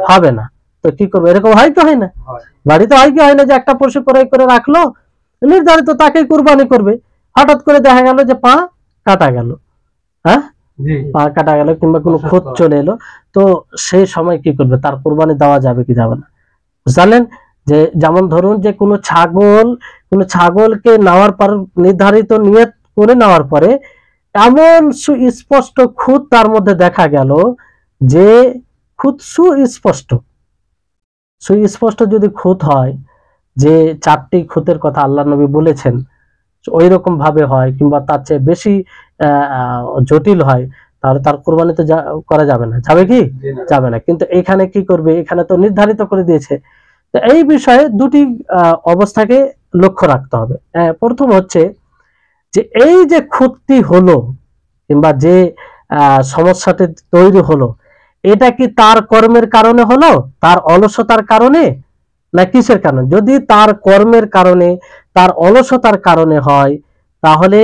হবে না, তো কি করবে? এরকম হয় কি হয় না? বাড়িতে হয় কি হয় না যে একটা পশু ক্রয় করে রাখলো, নির্ধারিত তাকে কুরবানি করবে, হঠাৎ করে দেখা গেল যে পা কাটা গেল, হ্যাঁ পা কাটা গেল কিংবা কোনো খুঁত চলে এলো, তো সেই সময় কি করবে? তার কুরবানি দেওয়া যাবে কি যাবে না? জানেন যে যেমন ধরুন যে কোনো ছাগলকে নেওয়ার পর, নির্ধারিত নিয়ত করে নেওয়ার পরে এমন সুস্পষ্ট খুঁত তার মধ্যে দেখা গেল, যে খুঁত সুস্পষ্ট যদি খুঁত হয়, যে 4টি খুঁতের কথা আল্লাহ নবী বলেছেন ওই রকম ভাবে হয়, কিংবা তার চেয়ে বেশি জটিল হয়, তাহলে তার কোরবানি তো করা যাবে না। যাবে কি? যাবে না। কিন্তু এখানে কি করবে? এখানে তো নির্ধারিত করে দিয়েছে। তো এই বিষয়ে দুটি অবস্থাকে লক্ষ্য রাখতে হবে। প্রথম হচ্ছে যে এই যে ক্ষতি হলো কিংবা যে সমস্যাটি তৈরি হলো, এটা কি তার কর্মের কারণে হলো, তার অলসতার কারণে, না কিসের কারণে? যদি তার কর্মের কারণে, তার অলসতার কারণে হয়, তাহলে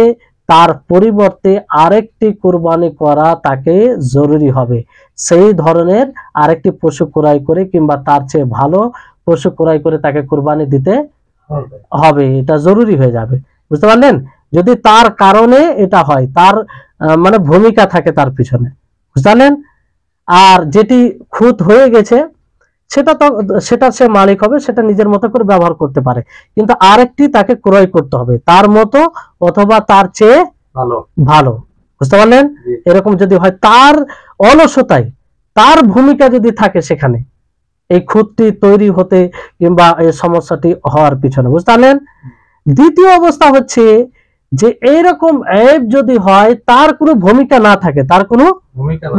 তার পরিবর্তে আরেকটি কুরবানি করা তাকে জরুরি হবে। সেই ধরনের আরেকটি পশু ক্রয় করে কিংবা তার চেয়ে ভালো পশু ক্রয় করে তাকে কুরবানি দিতে হবে, এটা জরুরি হয়ে যাবে, বুঝতে পারলেন? যদি তার কারণে এটা হয়, তার মানে ভূমিকা থাকে তার পিছনে, বুঝতে পারলেন? আর যেটি খুঁত হয়ে গেছে সেটা সে মালিক হবে, সেটা নিজের মতো করে ব্যবহার করতে পারে, কিন্তু আরেকটি তাকে ক্রয় করতে হবে তার মতো অথবা তার চেয়ে ভালো, বুঝতে পারলেন? এরকম যদি হয়, তার অলসতায় তার ভূমিকা যদি থাকে সেখানে, এই খুঁতটি তৈরি হতে কিংবা এই সমস্যাটি হওয়ার পিছনে, বুঝতে পারলেন? দ্বিতীয় অবস্থা হচ্ছে যে এইরকম এব যদি হয়, তার কোনো ভূমিকা না থাকে, তার কোনো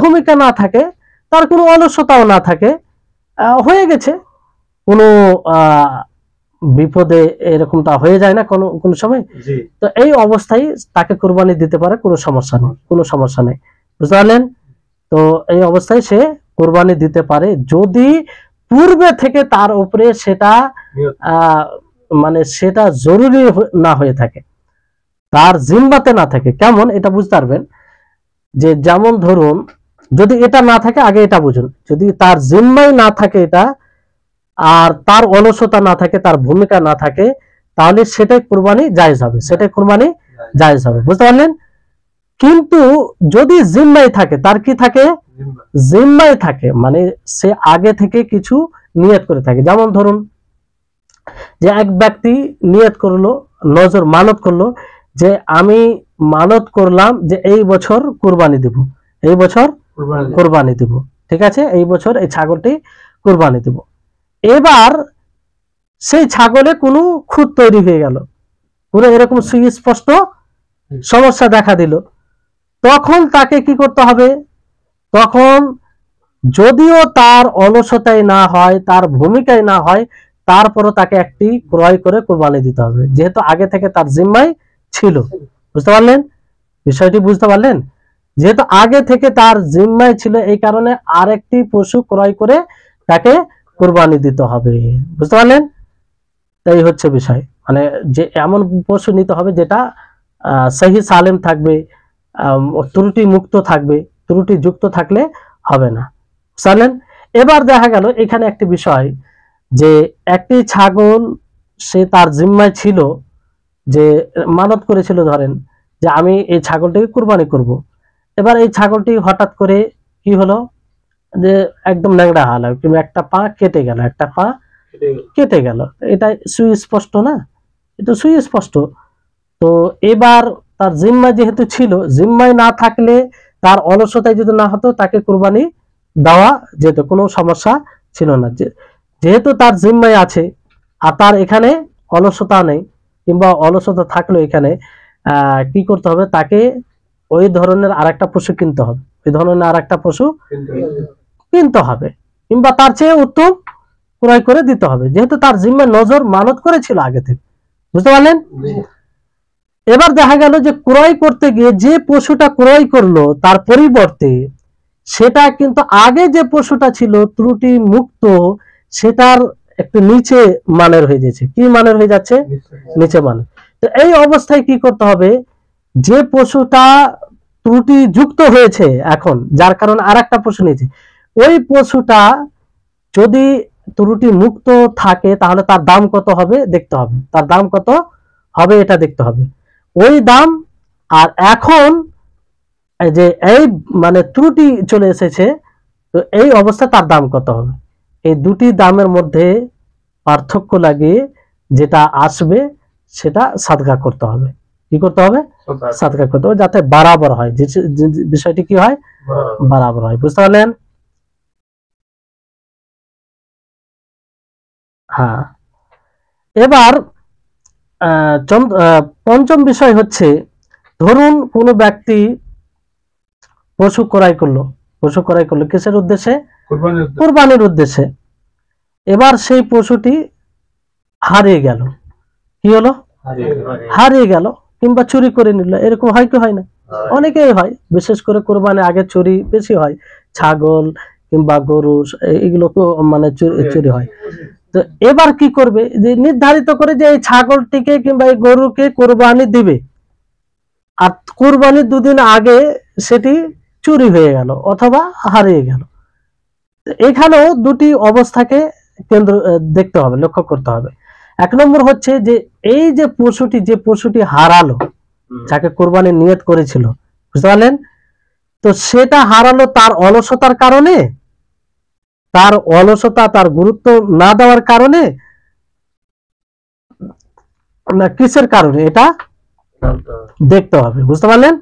ভূমিকা না থাকে, তার কোনো অলসতাও না থাকে, হয়ে গেছে কোনো বিপদে, এরকমটা হয়ে যায় না কোনো সময়, তো এই অবস্থায় তাকে কুরবানি দিতে পারে, কোনো সমস্যা নেই, বুঝতে পারলেন? তো এই অবস্থায় সে কুরবানি দিতে পারে, যদি পূর্বে থেকে তার উপরে সেটা মানে সেটা জরুরি না হয়ে থাকে, তার জিম্মাতে না থাকে। কেমন? এটা বুঝতে পারবেন যে যেমন ধরুন যদি এটা না থাকে, আগে এটা বুঝুন, যদি তার জিম্মায় না থাকে এটা, আর তার অলসতা না থাকে, তার ভূমিকা না থাকে, তাহলে সেটাই কুরবানি জায়েজ হবে, বুঝতে পারলেন? কিন্তু যদি জিম্মায় থাকে, তার কি থাকে? জিম্মায় থাকে মানে সে আগে থেকে কিছু নিয়ত করে থাকে। যেমন ধরুন যে এক ব্যক্তি নিয়ত করলো, মানত করলো যে আমি মানত করলাম যে এই বছর কুরবানি দেব, এই বছর কুরবানি দেব, ঠিক আছে, এই বছর এই ছাগলটি কুরবানি দেব। এবার সেই ছাগলে কোনো খুঁত তৈরি হয়ে গেল, পুরো এরকম সুস্পষ্ট সমস্যা দেখা দিল, তখন তাকে কি করতে হবে? তখন যদিও তার অলসতায় না হয়, তার ভূমিকায় না হয়, তারপরও তাকে একটি ক্রয় করে কুরবানি দিতে হবে, যেহেতু আগে থেকে তার জিম্মায় ছিল, বুঝতে পারলেন? বিষয়টি বুঝতে পারলেন? যেহেতু আগে থেকে তার জিম্মায় ছিল, এই কারণে আরেকটি পশু ক্রয় করে তাকে কুরবানি দিতে হবে, বুঝতে পারলেন? তাই হচ্ছে বিষয়, মানে যে এমন পশু নিতে হবে যেটা সহি সালেম থাকবে, ত্রুটি মুক্ত থাকবে, ত্রুটি যুক্ত থাকলে হবে না, বুঝলেন? এবার দেখা গেল এখানে একটি বিষয়, যে একটি ছাগল সে তার জিম্মায় ছিল, যে মানত করেছিল, ধরেন যে আমি এই ছাগলটাকে কুরবানি করব। এবার এই ছাগলটি হঠাৎ করে কি হলো, যে একদম ন্যাংরা হাল, কিংবা একটা পা কেটে গেল, এটা সুস্পষ্ট না, এটা সুস্পষ্ট। তো এবার তার জিম্মায় যেহেতু ছিল, জিম্মায় না থাকলে তার অলসতায় যদি না হতো তাকে কুরবানি দেওয়া যেত, কোনো সমস্যা ছিল না। যেহেতু তার জিম্মায় আছে আর তার এখানে অলসতা নেই, কিংবা অলসতা থাকলো এখানে, কি করতে হবে, তাকে ওই ধরনের আরেকটা পশু কিনতে হবে, ওই ধরনের আরেকটা পশু কিনতে হবে, কিংবা তার চেয়ে উত্তম ক্রয় করে দিতে হবে, যেহেতু তার জিম্মায় নজর মানত করেছিল আগে থেকে। বুঝতে পারলেন? এবার দেখা গেল যে ক্রয় করতে গিয়ে যে পশুটা ক্রয় করলো তার পরিবর্তে সেটা কিন্তু আগে যে পশুটা ছিল ত্রুটি মুক্ত, সেটার একটু নিচে মানের হয়ে যাচ্ছে। কি মানের হয়ে যাচ্ছে? নিচে মানের। তো এই অবস্থায় কি করতে হবে, যে পশুটা ত্রুটি যুক্ত হয়েছে এখন, যার কারণে আর একটা পশু নিয়েছে, ওই পশুটা যদি ত্রুটি মুক্ত থাকে তাহলে তার দাম কত হবে দেখতে হবে, তার দাম কত হবে এটা দেখতে হবে, ওই দাম। আর এখন যে এই মানে ত্রুটি চলে এসেছে, তো এই অবস্থা তার দাম কত হবে, এই দুটি দামের মধ্যে পার্থক্য লাগিয়ে যেটা আসবে সেটা সাদকা করতে হবে। কি করতে হবে? সাদকা করতে হবে, যাতে বরাবর হয়, যে বিষয়টি কি হয়, বরাবর হয়। বুঝতে পারলেন? হ্যাঁ। এবার পঞ্চম বিষয় হচ্ছে, ধরুন কোনো ব্যক্তি পশু ক্রয় করলো, পশু ক্রয় করলো কিসের উদ্দেশ্যে? কুরবানির উদ্দেশ্যে। এবার সেই পশুটি হারিয়ে গেল। কি হলো? হারিয়ে গেল, কিংবা চুরি করে নিল। এরকম হয় কি হয় না? অনেকেই হয়, বিশেষ করে কুরবানি আগে চুরি বেশি হয়, ছাগল কিংবা গরু এগুলো তো মানে চুরি হয়। তো এবার কি করবে, যে নির্ধারিত করে যে এই ছাগলটিকে কিংবা এই গরুকে কুরবানি দিবে, আর কুরবানির দুদিন আগে সেটি চুরি হয়ে গেল অথবা হারিয়ে গেল। এখানেও দুটি অবস্থাকে কেন্দ্র দেখতে হবে, লক্ষ্য করতে হবে। এক নম্বর হচ্ছে যে এই যে পশুটি হারালো, যাকে কুরবানির নিয়ত করেছিল, বুঝতে পারলেন, তো সেটা হারালো তার অলসতার কারণে, তার অলসতা, তার গুরুত্ব না দেওয়ার কারণে, না কিসের কারণে, এটা দেখতে হবে। বুঝতে পারলেন?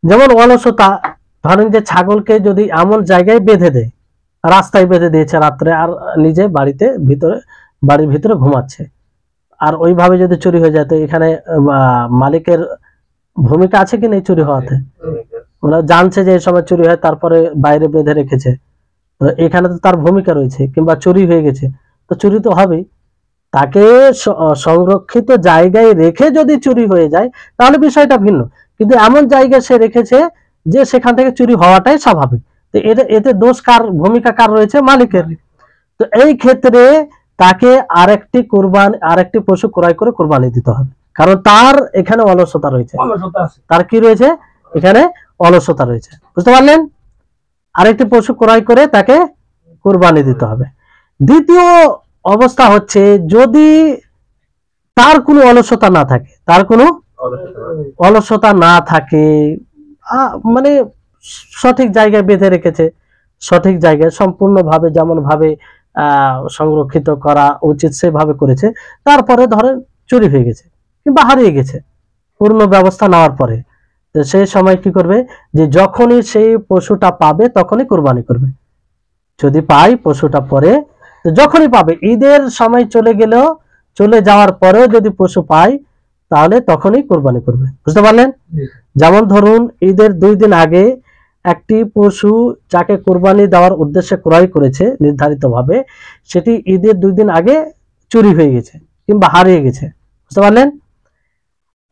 যেমন অলসতা, ধরেন যে ছাগলকে যদি এমন জায়গায় বেঁধে দেয়, রাস্তায় বেঁধে দিয়েছে রাত্রে, আর নিজে বাড়ির ভিতরে ঘুমাচ্ছে, আর ওইভাবে যদি চুরি হয়ে যায়, তো এখানে মালিকের ভূমিকা আছে কি নেই চুরি হওয়াতে? ওরা জানছে যে এই সময় চুরি হয়, তারপরে বাইরে বেঁধে রেখেছে, তো এখানে তো তার ভূমিকা রয়েছে। কিংবা চুরি হয়ে গেছে, তো চুরি তো হবেই, তাকে সংরক্ষিত জায়গায় রেখে যদি চুরি হয়ে যায় তাহলে বিষয়টা ভিন্ন, কিন্তু এমন জায়গায় সে রেখেছে যে সেখান থেকে চুরি হওয়াটাই স্বাভাবিক। তো এতে দোষ কার, ভূমিকা কার রয়েছে? মালিকের। তো এই ক্ষেত্রে তাকে আরেকটি পশু ক্রয় করে কোরবানি দিতে হবে, কারণ তার এখানে অলসতা রয়েছে, তার কি রয়েছে এখানে? অলসতা রয়েছে। বুঝতে পারলেন? আরেকটি পশু ক্রয় করে তাকে কোরবানি দিতে হবে। দ্বিতীয় অবস্থা হচ্ছে, যদি তার কোনো অলসতা না থাকে, তার কোনো অলসতা না থাকে, মানে সঠিক জায়গায় বেঁধে রেখেছে, সঠিক জায়গায় সম্পূর্ণভাবে যেমন ভাবে সংরক্ষিত করা উচিত সেভাবে করেছে, তারপরে ধরেন চুরি হয়ে গেছে কিংবা হারিয়ে গেছে পূর্ণ ব্যবস্থা নেওয়ার পরে, তো সেই সময় কি করবে, যে যখনই সেই পশুটা পাবে তখনই কোরবানি করবে। যদি পাই পশুটা পরে, তো যখনই পাবে, ঈদের সময় চলে যাওয়ার পরেও যদি পশু পাই তাহলে তখনই কোরবানি করবে। বুঝতে পারলেন? যেমন ধরুন ঈদের 2 দিন আগে একটি পশু যাকে কোরবানি দেওয়ার উদ্দেশ্যে ক্রয় করেছে নির্ধারিতভাবে, সেটি ঈদের 2 দিন আগে চুরি হয়ে গেছে কিংবা হারিয়ে গেছে। বুঝতে পারলেন?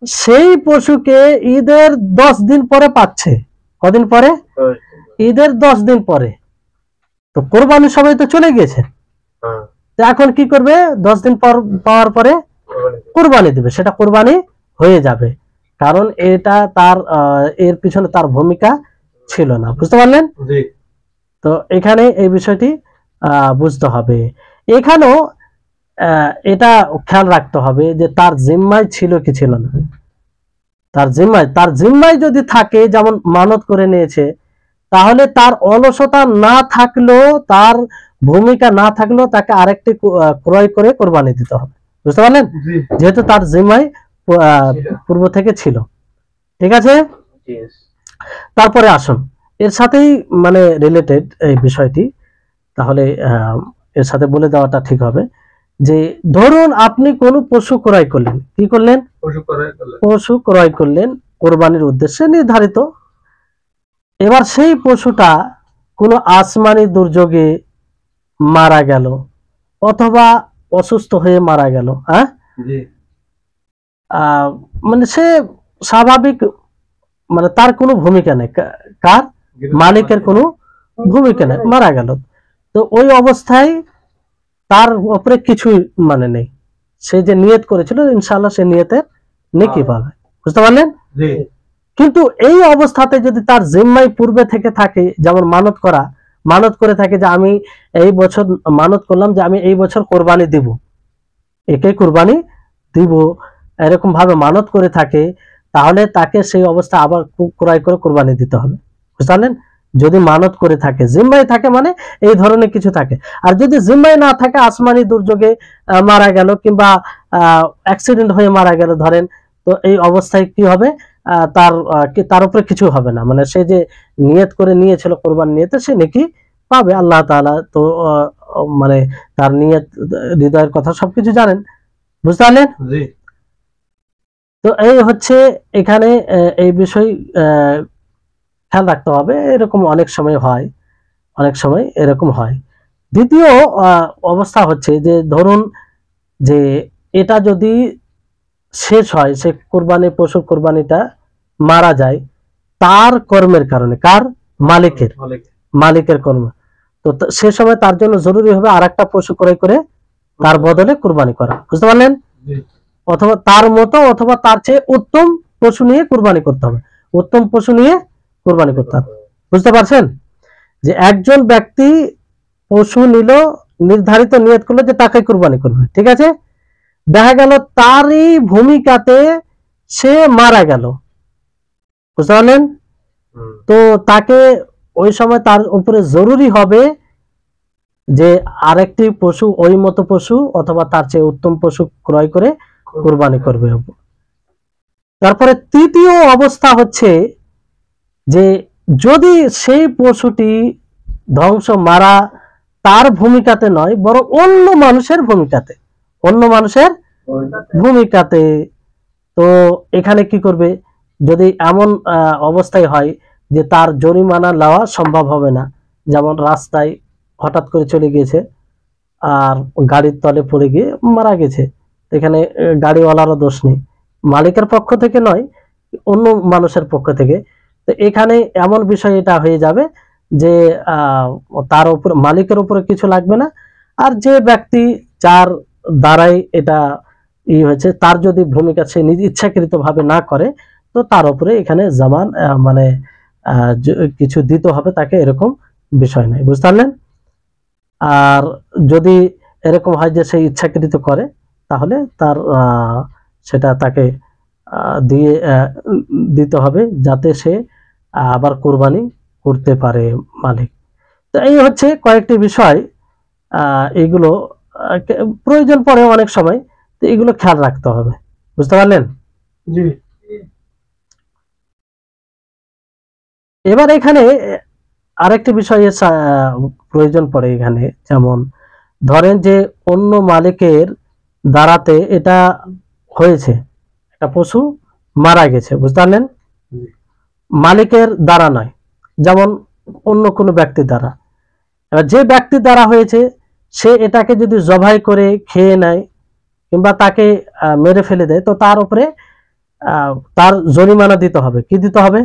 সেই পশুকে ঈদের 10 দিন পরে পাচ্ছে। কদিন পরে? ঈদের 10 দিন পরে। তো কোরবানির সময় তো চলে গিয়েছে, এখন কি করবে? 10 দিন পর পাওয়ার পরে কোরবানি দিবে, সেটা কোরবানি হয়ে যাবে, কারণ এটা তার এর পিছনে তার ভূমিকা ছিল না। বুঝতে পারলেন? তো এখানে এই বিষয়টি বুঝতে হবে। এখানেও এটা খেয়াল রাখতে হবে যে তার জিম্মায় ছিল কি ছিল না। তার জিম্মায় যদি থাকে, যেমন মানত করে নিয়েছে, তাহলে তার অলসতা না থাকলেও, তার ভূমিকা না থাকলেও তাকে আরেকটি ক্রয় করে কোরবানি দিতে হবে। বুঝতে পারলেন, জি যেহেতু তার জিম্মায় পূর্ব থেকে ছিল। ঠিক আছে, তারপরে আসুন এর সাথেই মানে রিলেটেড এই বিষয়টি, তাহলে এর সাথে বলে দেওয়াটা ঠিক হবে যে ধরুন আপনি কোনো পশু ক্রয় করলেন, কি করলেন, পশু ক্রয় করলেন কোরবানির উদ্দেশ্যে নির্ধারিত। এবার সেই পশুটা কোনো আসমানি দুর্যোগে মারা গেল অথবা অসুস্থ হয়ে মারা গেল, হ্যাঁ, মানে সে স্বাভাবিক, মানে তার কোনো ভূমিকা নেই, কার, মালিকের কোনো ভূমিকা নেই, মারা গেল। তো ওই অবস্থায় তার উপরে কিছুই মানে নেই, সে যে নিয়ত করেছিল ইনশাআল্লাহ সে নিয়তের নেকি পাবে। বুঝতে পারলেন? কিন্তু এই অবস্থাতে যদি তার জিম্মায় পূর্বে থেকে থাকে, যেমন মানত করে থাকে যে আমি এই বছর মানত করলাম যে আমি এই বছর কোরবানি দিব, একে কোরবানি দিব, এরকম ভাবে মানত করে থাকে, তাহলে তাকে সেই অবস্থা আবার ক্রয় করে কোরবানি দিতে হবে। বুঝতে পারলেন? যদি মানত করে থাকে, জিম্মায় থাকে মানে এই ধরনের কিছু থাকে। আর যদি জিম্মায় না থাকে, আসমানি দুর্যোগে মারা গেল কিংবা অ্যাক্সিডেন্ট হয়ে মারা গেল ধরেন, তো এই অবস্থায় কি হবে, তার উপরে কিছু হবে না, মানে সে যে নিয়ত করে নিয়েছিল কোরবানি নিয়তে, সে নাকি পাবে। আল্লাহ তাআলা তো মানে তার নিয়ত, হৃদয়ের কথা সবকিছু জানেন। বুঝতে পারলেন? তো এই হচ্ছে এখানে এই বিষয় খেয়াল রাখতে হবে। এরকম অনেক সময় হয়, অনেক সময় এরকম হয়। দ্বিতীয় অবস্থা হচ্ছে যে ধরুন যে এটা যদি শেষ হয়, সে পশুর কোরবানিটা মারা যায় তার কর্মের কারণে, কার, মালিকের কর্ম, তো সে সময় তার জন্য জরুরি হবে আর একটা পশু ক্রয় করে তার বদলে কোরবানি করা। বুঝতে পারলেন? অথবা তার মতো অথবা তার চেয়ে উত্তম পশু নিয়ে কোরবানি করতে হবে, উত্তম পশু নিয়ে কোরবানি করতে হবে। বুঝতে পারছেন যে একজন ব্যক্তি পশু নিল, নির্ধারিত নিয়ত করলো যে তাকে কোরবানি করবে, ঠিক আছে, দেখা গেল তারই ভূমিকাতে সে মারা গেল। বুঝতে পারলেন? তো তাকে ওই সময় তার উপরে জরুরি হবে যে আরেকটি পশু, ওই মতো পশু অথবা তার চেয়ে উত্তম পশু ক্রয় করে কোরবানি করবে। তারপরে তৃতীয় অবস্থা হচ্ছে যে যদি সেই পশুটি ধ্বংস, মারা তার ভূমিকাতে নয় বরং অন্য মানুষের ভূমিকাতে, তো এখানে কি করবে, যদি এমন অবস্থায় হয় যে তার জরিমানা নেওয়া সম্ভব হবে না, যেমন রাস্তায় হঠাৎ করে চলে গিয়েছে আর গাড়ির তলে পড়ে গিয়ে মারা গেছে, এখানে গাড়িওয়ালারও দোষ নেই, মালিকের পক্ষ থেকে নয়, অন্য মানুষের পক্ষ থেকে। তো এখানে এমন বিষয় এটা হয়ে যাবে যে তার উপর, মালিকের উপরে কিছু লাগবে না। আর যে ব্যক্তি যার দ্বারাই এটা হয়েছে, তার যদি ভূমিকা সে নিজ ইচ্ছাকৃত ভাবে না করে, তো তার উপরে এখানে জামান মানে কিছু দিতে হবে তাকে, এরকম বিষয় নাই। বুঝতে পারলেন? আর যদি এরকম হয় যে সে ইচ্ছাকৃত করে, তাহলে তার সেটা তাকে দিয়ে দিতে হবে যাতে সে আবার কোরবানি করতে পারে মালিক। তো এই হচ্ছে কয়েকটি বিষয়, এগুলো প্রয়োজন পড়ে অনেক সময়, তো এগুলো খেয়াল রাখতে হবে। বুঝতে পারলেন? জি। এবার এখানে আরেকটি বিষয়ে প্রয়োজন পড়ে এখানে, যেমন ধরেন যে অন্য মালিকের দ্বারাতে এটা হয়েছে, একটা পশু মারা গেছে, বুঝতে পারলেন, মালিকের দ্বারা নয়, যেমন অন্য কোনো ব্যক্তির দ্বারা। এবার যে ব্যক্তির দ্বারা হয়েছে সে এটাকে যদি জবাই করে খেয়ে নেয় কিংবা তাকে মেরে ফেলে দেয়, তো তার উপরে তার জরিমানা দিতে হবে। কি দিতে হবে?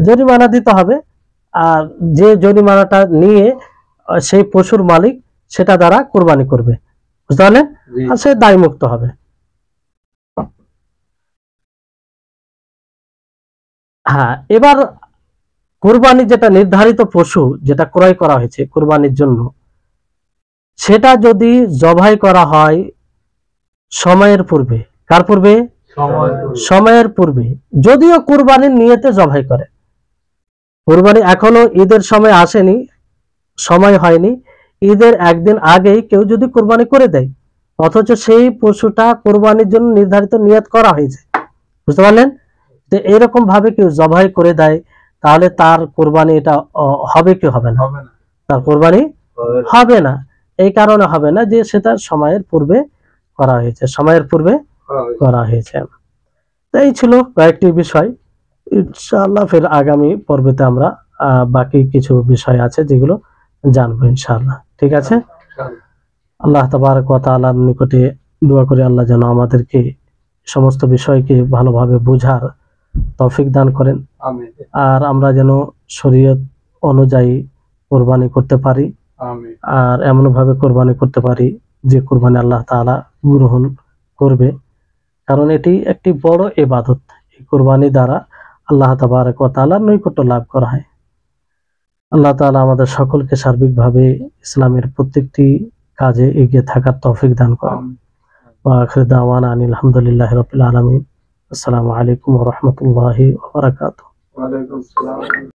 জরিমানা দিতে হবে। আর যে জরিমানাটা নিয়ে সেই পশুর মালিক সেটা দ্বারা কোরবানি করবে, বুঝতে পারলেন, আর সে দায়মুক্ত হবে। হ্যাঁ, এবার কোরবানি যেটা নির্ধারিত পশু যেটা ক্রয় করা হয়েছে কোরবানির জন্য, সেটা যদি জবাই করা হয় সময়ের পূর্বে, কার পূর্বে? সময়ের পূর্বে, যদিও কোরবানির নিয়তে জবাই করে, কোরবানি এখনো ঈদের সময় আসেনি, সময় হয়নি, ঈদের একদিন আগেই কেউ যদি কোরবানি করে দেয়, অথচ সেই পশুটা কোরবানির জন্য নির্ধারিত নিয়ত করা হয়েছে, বুঝতে পারলেন? যে এরকম ভাবে কেউ জবাই করে দেয় তাহলে তার কোরবানি এটা হবে কি হবে না? তার কোরবানি হবে না। এই কারণে হবে না যে সেটা সময়ের পূর্বে করা হয়েছে, সময়ের পূর্বে করা হয়েছে। এই ছিল কয়েকটি বিষয়। ইনশাআল্লাহ ফের আগামী পর্বেতে আমরা বাকি কিছু বিষয় আছে যেগুলো জানবো ইনশাআল্লাহ। ঠিক আছে, আল্লাহ তাবারক ওয়া তাআলার নিকটে দোয়া করি আল্লাহ যেন আমাদেরকে সমস্ত বিষয়কে ভালোভাবে বোঝার তৌফিক দান করেন, আর আমরা যেন শরীয়ত অনুযায়ী কোরবানি করতে পারি, আর এমন ভাবে কোরবানি করতে পারি যে কোরবানি আল্লাহ তাআলা গ্রহণ করবে। কারণ এটি একটি বড় ইবাদত। এই কোরবানি দ্বারা আল্লাহ তাবারক ওয়া তাআলার নৈকট্য লাভ করা হয়। আল্লাহ তাআলা আমাদের সকলকে সার্বিকভাবে ইসলামের প্রত্যেকটি কাজে এগিয়ে থাকার তৌফিক দান করেন। ওয়া আখিরু দাওয়ানা আনিল হামদুলিল্লাহি রাব্বিল আলামিন। আসসালামু আলাইকুম ওয়া রাহমাতুল্লাহি ওয়া বারাকাতুহু।